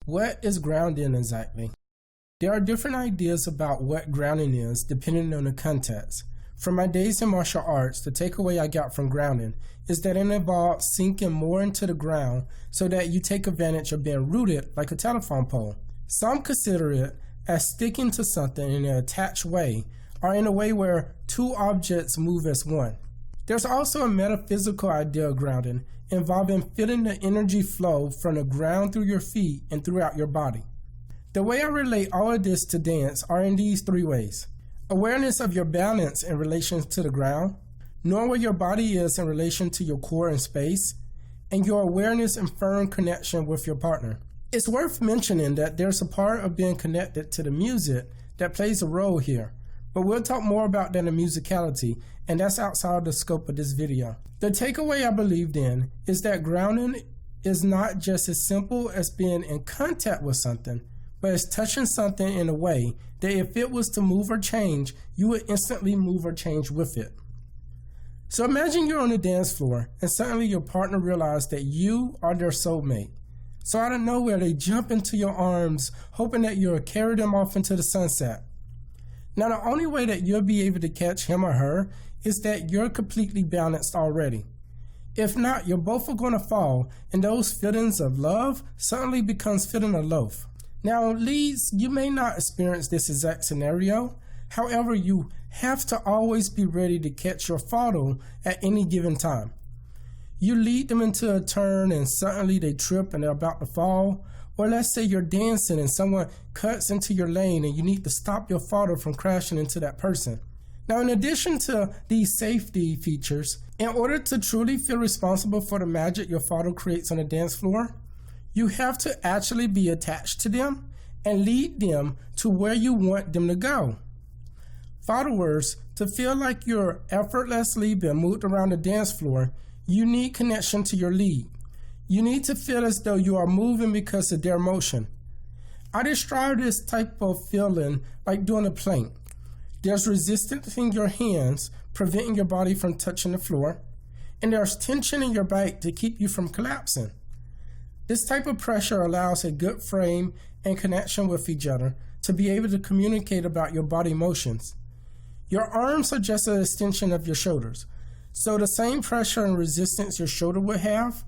What is grounding exactly? There are different ideas about what grounding is depending on the context. From my days in martial arts, the takeaway I got from grounding is that it involves sinking more into the ground so that you take advantage of being rooted like a telephone pole. Some consider it as sticking to something in an attached way or in a way where two objects move as one. There's also a metaphysical idea of grounding involving feeling the energy flow from the ground through your feet and throughout your body. The way I relate all of this to dance are in these three ways. Awareness of your balance in relation to the ground, knowing where your body is in relation to your core and space, and your awareness and firm connection with your partner. It's worth mentioning that there's a part of being connected to the music that plays a role here, but we'll talk more about that in musicality, and that's outside the scope of this video. The takeaway I believed in is that grounding is not just as simple as being in contact with something, but it's touching something in a way that if it was to move or change, you would instantly move or change with it. So imagine you're on the dance floor and suddenly your partner realizes that you are their soulmate. So out of nowhere, they jump into your arms, hoping that you'll carry them off into the sunset. Now, the only way that you'll be able to catch him or her is that you're completely balanced already. If not, you're both going to fall, and those feelings of love suddenly becomes feeling of loaf. Now, leads, you may not experience this exact scenario. However, you have to always be ready to catch your follow at any given time. You lead them into a turn and suddenly they trip and they're about to fall. Or let's say you're dancing and someone cuts into your lane and you need to stop your follow from crashing into that person. Now, in addition to these safety features, in order to truly feel responsible for the magic your follow creates on the dance floor, you have to actually be attached to them and lead them to where you want them to go. Followers, to feel like you're effortlessly being moved around the dance floor, you need connection to your lead. You need to feel as though you are moving because of their motion. I describe this type of feeling like doing a plank. There's resistance in your hands, preventing your body from touching the floor, and there's tension in your back to keep you from collapsing. This type of pressure allows a good frame and connection with each other to be able to communicate about your body motions. Your arms are just an extension of your shoulders. So the same pressure and resistance your shoulder would have,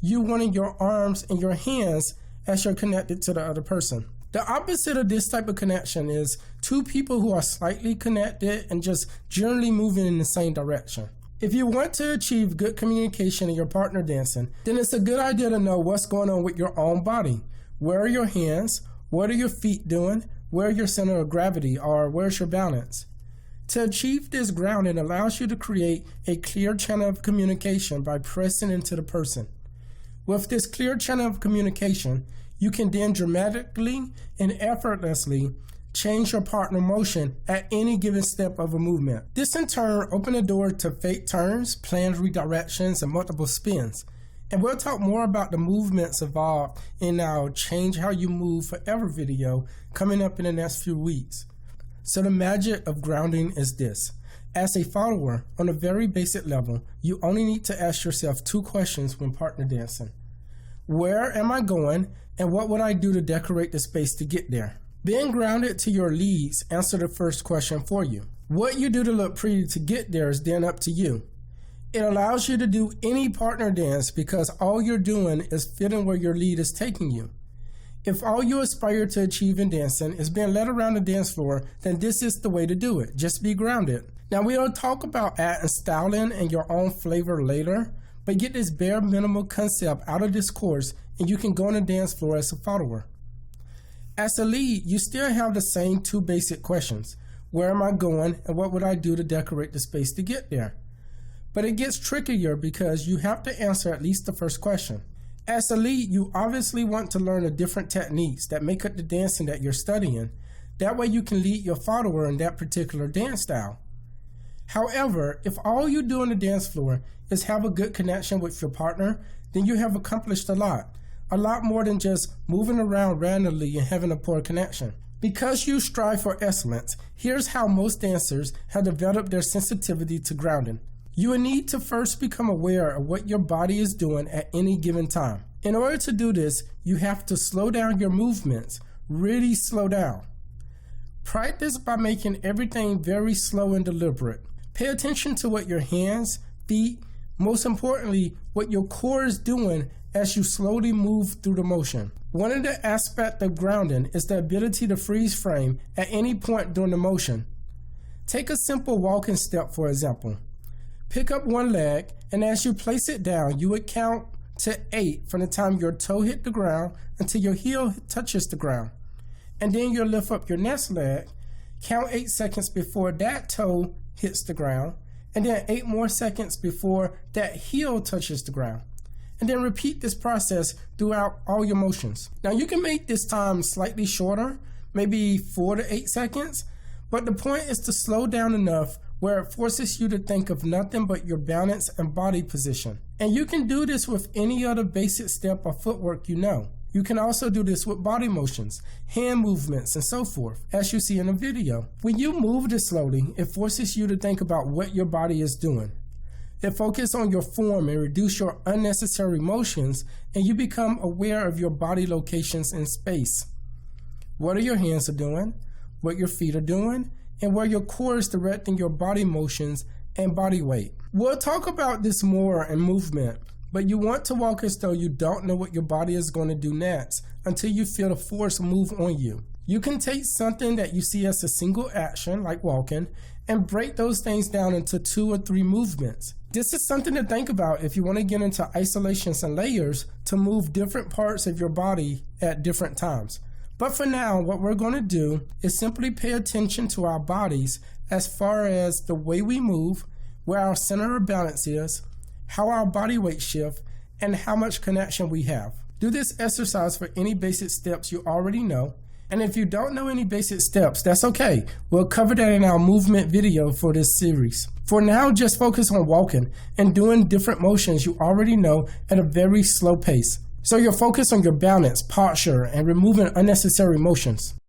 you wanting your arms and your hands as you're connected to the other person. The opposite of this type of connection is two people who are slightly connected and just generally moving in the same direction. If you want to achieve good communication in your partner dancing, then it's a good idea to know what's going on with your own body. Where are your hands? What are your feet doing? Where are your center of gravity, or where's your balance? To achieve this grounding allows you to create a clear channel of communication by pressing into the person. With this clear channel of communication, you can then dramatically and effortlessly change your partner motion at any given step of a movement. This in turn opens the door to fake turns, planned redirections, and multiple spins. And we'll talk more about the movements involved in our Change How You Move Forever video coming up in the next few weeks. So the magic of grounding is this. As a follower, on a very basic level, you only need to ask yourself two questions when partner dancing. Where am I going, and what would I do to decorate the space to get there? Being grounded to your leads answer the first question for you. What you do to look pretty to get there is then up to you. It allows you to do any partner dance because all you're doing is fitting where your lead is taking you. If all you aspire to achieve in dancing is being led around the dance floor, then this is the way to do it. Just be grounded. Now, we'll talk about adding styling and your own flavor later, but get this bare minimal concept out of this course and you can go on the dance floor as a follower. As a lead, you still have the same two basic questions. Where am I going, and what would I do to decorate the space to get there? But it gets trickier because you have to answer at least the first question. As a lead, you obviously want to learn the different techniques that make up the dancing that you're studying. That way you can lead your follower in that particular dance style. However, if all you do on the dance floor is have a good connection with your partner, then you have accomplished a lot more than just moving around randomly and having a poor connection. Because you strive for excellence, here's how most dancers have developed their sensitivity to grounding. You will need to first become aware of what your body is doing at any given time. In order to do this, you have to slow down your movements, really slow down. Practice by making everything very slow and deliberate. Pay attention to what your hands, feet, most importantly, what your core is doing as you slowly move through the motion. One of the aspects of grounding is the ability to freeze frame at any point during the motion. Take a simple walking step, for example. Pick up one leg, and as you place it down, you would count to 8 from the time your toe hit the ground until your heel touches the ground. And then you'll lift up your next leg, count 8 seconds before that toe hits the ground, and then 8 more seconds before that heel touches the ground. And then repeat this process throughout all your motions. Now you can make this time slightly shorter, maybe 4 to 8 seconds, but the point is to slow down enough where it forces you to think of nothing but your balance and body position. And you can do this with any other basic step or footwork you know. You can also do this with body motions, hand movements, and so forth, as you see in the video. When you move this slowly, it forces you to think about what your body is doing. It focuses on your form and reduce your unnecessary motions, and you become aware of your body locations in space. What your hands are doing, what your feet are doing, and where your core is directing your body motions and body weight. We'll talk about this more in movement, but you want to walk as though you don't know what your body is going to do next until you feel the force move on you. You can take something that you see as a single action, like walking, and break those things down into 2 or 3 movements. This is something to think about if you want to get into isolations and layers to move different parts of your body at different times. But for now, what we're going to do is simply pay attention to our bodies as far as the way we move, where our center of balance is, how our body weight shift, and how much connection we have. Do this exercise for any basic steps you already know. And if you don't know any basic steps, that's okay. We'll cover that in our movement video for this series. For now, just focus on walking and doing different motions you already know at a very slow pace. So you're focused on your balance, posture, and removing unnecessary motions.